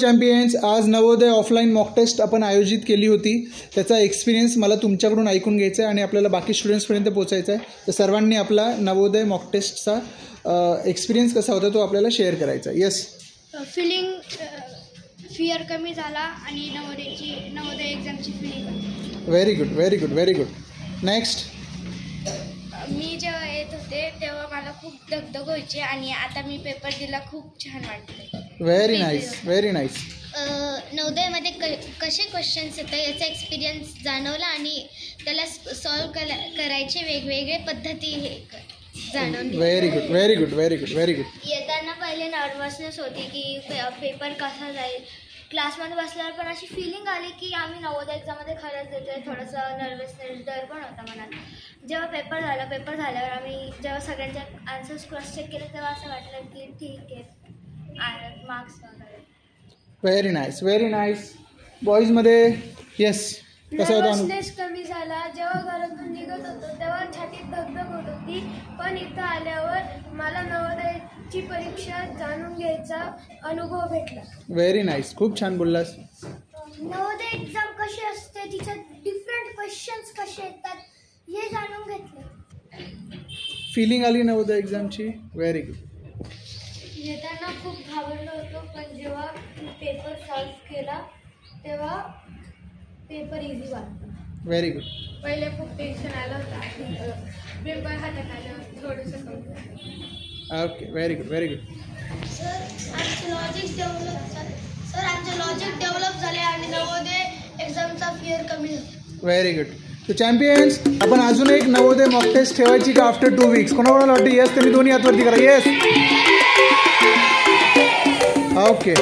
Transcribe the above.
Champions, आज Navodaya offline mock taste आपण आयोजित केली होती. त्याचा एक्सपिरियन्स मला तुमच्याकडून ऐकून घ्यायचा आहे आणि आपल्याला बाकी स्टुडंट्सपर्यंत पोचायचा आहे. तर सर्वांनी आपला नवोदय मॉक टेस्टचा एक्सपिरियन्स कसा होता तो आपल्याला शेअर करायचा आहे. येस. फिअर कमी झाला आणि नवोदय एक्झामची filling. Very good, very good, very good. Next. मी जेव्हा येत होते तेव्हा मला खूप दगदग व्हायची आणि आता मी पेपर दिला, खूप छान वाटते. Very nice, very nice. नवोदयमध्ये कसे क्वेश्चन्स येतात याचा एक्सपिरियन्स जाणवला आणि त्याला सॉल्व करायचे वेगवेगळे पद्धती हे जाणवली. Very good, very good, very good, very good. येताना पहिले नर्वसनेस होती की पेपर कसा जाईल. क्लासमध्ये बसल्यावर पण अशी फिलिंग आली की आम्ही नवोदय एक्झाममध्ये खरंच देतोय. थोडंसं नर्वसनेस, डर पण होता मनात. जेव्हा पेपर झाल्यावर आम्ही जेव्हा सगळ्यांचे आन्सर्स क्रॉस चेक केले तेव्हा असं वाटलं की ठीक आहे, मार्क्स वगैरे. Very nice, very nice. बॉईजमध्ये येस, कसा होता? नर्वसनेस कमी झाला. जेव्हा घरातून निघत होतो तेव्हा छातीत धगधग होत होती, पण इथं आल्यावर मला नवोदयची परीक्षा जाणून घ्यायचा अनुभव भेटला. व्हेरी नाईस, खूप छान बोललास. नवोदय एक्झाम कशी असते, तिच्यात डिफरंट क्वेश्चन्स कसे येतात हे जाणून घेतलं. फिलिंग आली नवोदय एक्झामची. Very good. येताना खूप घाबरलो होतो, पण जेव्हा पेपर सॉल्व केला तेव्हा पेपर इझी वाटतो. Very good. पहिले खूप टेन्शन आलं होतं, पेपर हातात आल्यावर थोडंसं कमी. Okay, very good, very good. आमचे लॉजिक डेव्हलप झाले आणि नवोदय एक्झामचा फिअर कमी झाला. Very good. तर चॅम्पियन्स, आपण अजून एक नवोदय मॉक टेस्ट ठेवायची का आफ्टर 2 वीक्स? कोणाकोणाला वाटतं येस? तुम्ही दोन्ही हातवरती करा. येस. ओके.